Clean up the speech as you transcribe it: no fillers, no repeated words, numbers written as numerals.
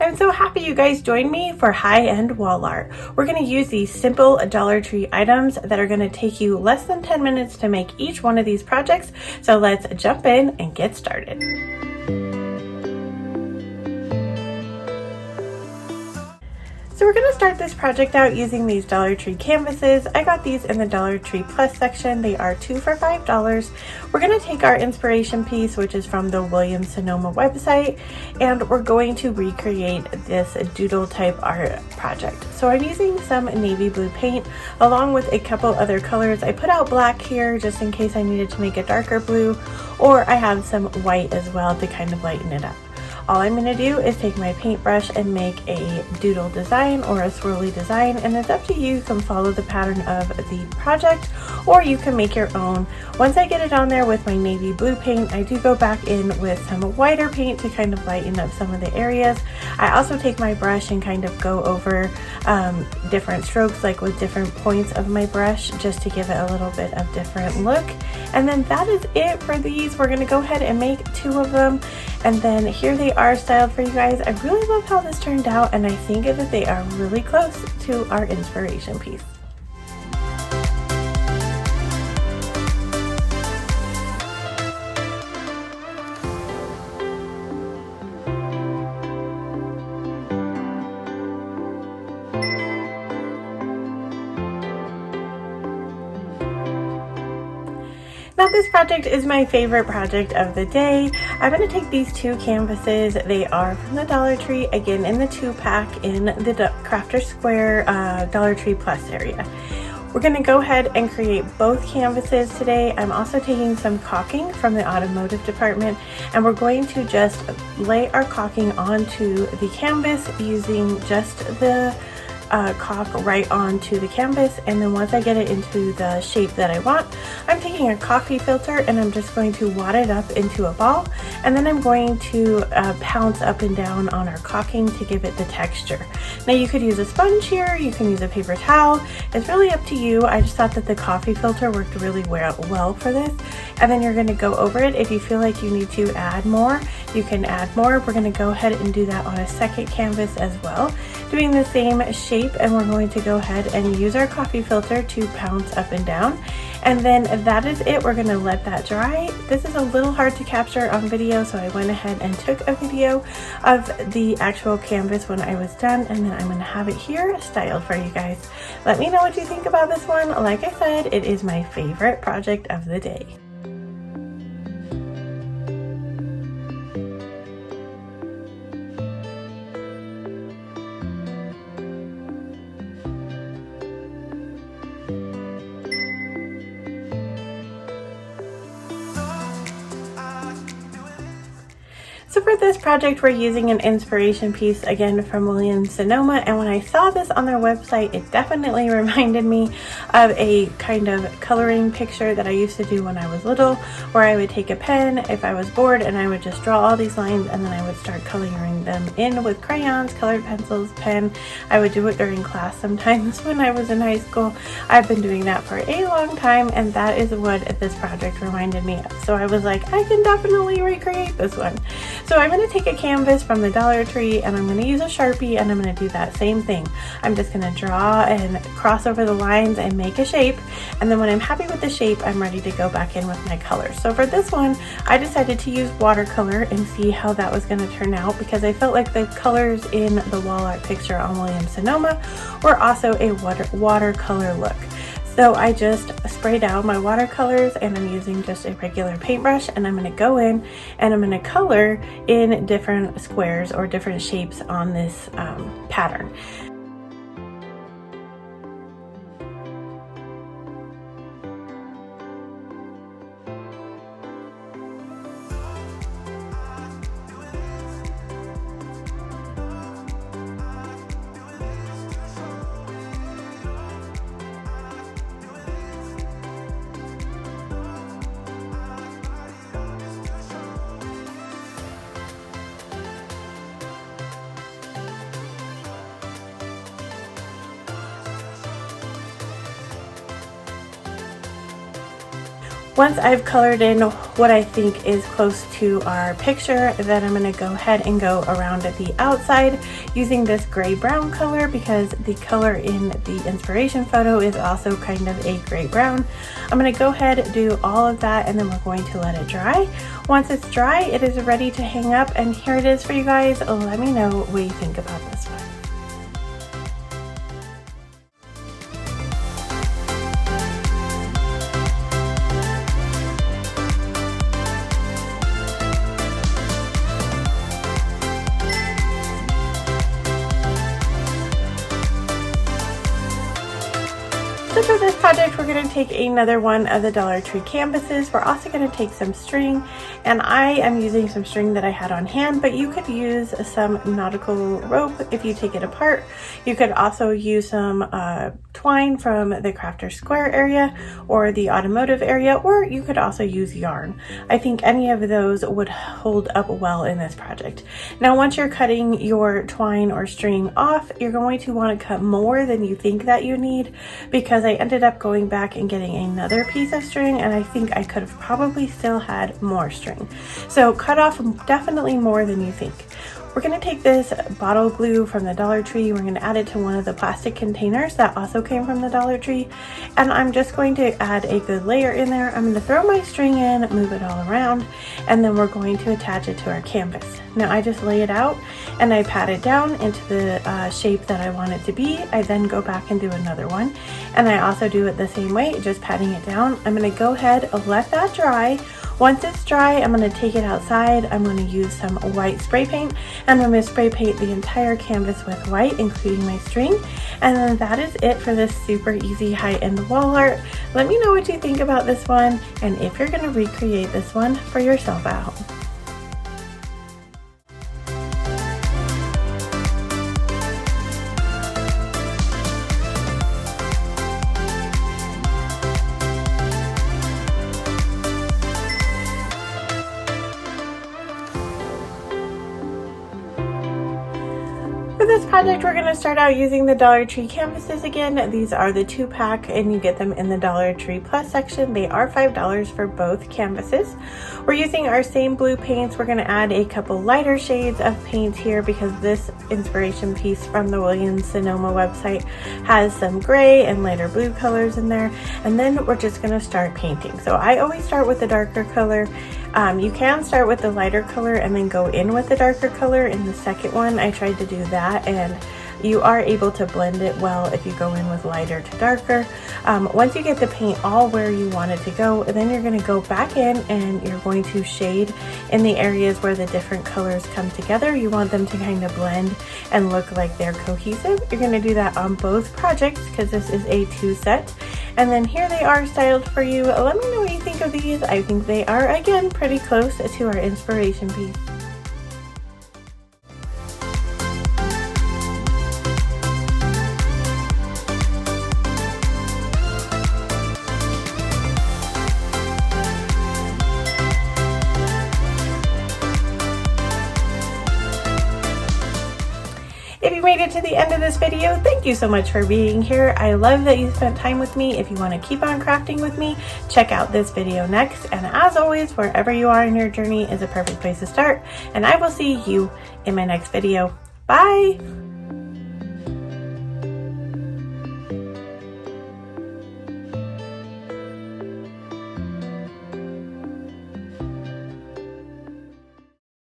I'm so happy you guys joined me for high-end wall art. We're going to use these simple Dollar Tree items that are going to take you less than 10 minutes to make each one of these projects. So let's jump in and get started. So we're going to start this project out using these Dollar Tree canvases. I got these in the Dollar Tree Plus section. They are 2 for $5. We're going to take our inspiration piece, which is from the William Somona website, and we're going to recreate this doodle type art project. So I'm using some navy blue paint along with a couple other colors. I put out black here just in case I needed to make a darker blue, or I have some white as well to kind of lighten it up. All I'm going to do is take my paintbrush and make a doodle design or a swirly design, and it's up to you. You can follow the pattern of the project or you can make your own. Once I get it on there with my navy blue paint, I do go back in with some whiter paint to kind of lighten up some of the areas. I also take my brush and kind of go over different strokes, like with different points of my brush, just to give it a little bit of different look. And then that is it for these. We're going to go ahead and make 2 of them, and then here they are styled for you guys. I really love how this turned out, and I think that they are really close to our inspiration piece. Now this project is my favorite project of the day. I'm going to take these 2 canvases. They are from the Dollar Tree, again in the 2-pack in the Crafter Square Dollar Tree Plus area. We're going to go ahead and create both canvases today. I'm also taking some caulking from the automotive department, and we're going to just lay our caulking onto the canvas using just the caulk right onto the canvas. And then once I get it into the shape that I want, I'm taking a coffee filter and I'm just going to wad it up into a ball, and then I'm going to pounce up and down on our caulking to give it the texture. Now you could use a sponge here, you can use a paper towel, it's really up to you. I just thought that the coffee filter worked really well for this. And then you're going to go over it. If you feel like you need to add more, you can add more. We're going to go ahead and do that on a second canvas as well, doing the same shape, and we're going to go ahead and use our coffee filter to pounce up and down. And then that is it. We're going to let that dry. This is a little hard to capture on video, so I went ahead and took a video of the actual canvas when I was done, and then I'm going to have it here styled for you guys. Let me know what you think about this one. Like I said, it is my favorite project of the day. So for this project, we're using an inspiration piece again from William Somona, and when I saw this on their website, it definitely reminded me of a kind of coloring picture that I used to do when I was little, where I would take a pen if I was bored and I would just draw all these lines, and then I would start coloring them in with crayons, colored pencils, pen. I would do it during class sometimes when I was in high school. I've been doing that for a long time, and that is what this project reminded me of. So I was like, I can definitely recreate this one. So I'm going to take a canvas from the Dollar Tree, and I'm going to use a Sharpie, and I'm going to do that same thing. I'm just going to draw and cross over the lines and make a shape, and then when I'm happy with the shape, I'm ready to go back in with my colors. So for this one, I decided to use watercolor and see how that was going to turn out, because I felt like the colors in the wall art picture on William Somona were also a watercolor look. So I just sprayed out my watercolors, and I'm using just a regular paintbrush, and I'm going to go in and I'm going to color in different squares or different shapes on this pattern. Once I've colored in what I think is close to our picture, then I'm going to go ahead and go around the outside using this gray-brown color, because the color in the inspiration photo is also kind of a gray-brown. I'm going to go ahead and do all of that, and then we're going to let it dry. Once it's dry, it is ready to hang up, and here it is for you guys. Let me know what you think about this one. So for this project, we're going to take another one of the Dollar Tree canvases. We're also going to take some string, and I am using some string that I had on hand, but you could use some nautical rope if you take it apart. You could also use some twine from the Crafter Square area or the automotive area, or you could also use yarn. I think any of those would hold up well in this project. Now, once you're cutting your twine or string off, you're going to want to cut more than you think that you need, because I ended up going back and getting another piece of string, and I think I could have probably still had more string. So cut off definitely more than you think. We're going to take this bottle glue from the Dollar Tree. We're going to add it to one of the plastic containers that also came from the Dollar Tree. And I'm just going to add a good layer in there. I'm going to throw my string in, move it all around, and then we're going to attach it to our canvas. Now I just lay it out and I pat it down into the shape that I want it to be. I then go back and do another one. And I also do it the same way, just patting it down. I'm going to go ahead and let that dry. Once it's dry, I'm going to take it outside. I'm going to use some white spray paint, and I'm going to spray paint the entire canvas with white, including my string. And then that is it for this super easy high-end wall art. Let me know what you think about this one, and if you're going to recreate this one for yourself at home. For this project, we're going to start out using the Dollar Tree canvases again. These are the 2-pack, and you get them in the Dollar Tree Plus section. They are $5 for both canvases. We're using our same blue paints. We're going to add a couple lighter shades of paint here, because this inspiration piece from the William Somona website has some gray and lighter blue colors in there. And then we're just going to start painting. So I always start with the darker color. You can start with the lighter color and then go in with the darker color. In the second one, I tried to do that, and you are able to blend it well if you go in with lighter to darker. Once you get the paint all where you want it to go, then you're going to go back in and you're going to shade in the areas where the different colors come together. You want them to kind of blend and look like they're cohesive. You're going to do that on both projects, because this is a 2-set. And then here they are styled for you. Let me know what you think of these. I think they are, again, pretty close to our inspiration piece. If you made it to the end of this video, thank you so much for being here. I love that you spent time with me. If you want to keep on crafting with me, check out this video next. And as always, wherever you are in your journey is a perfect place to start. And I will see you in my next video. Bye!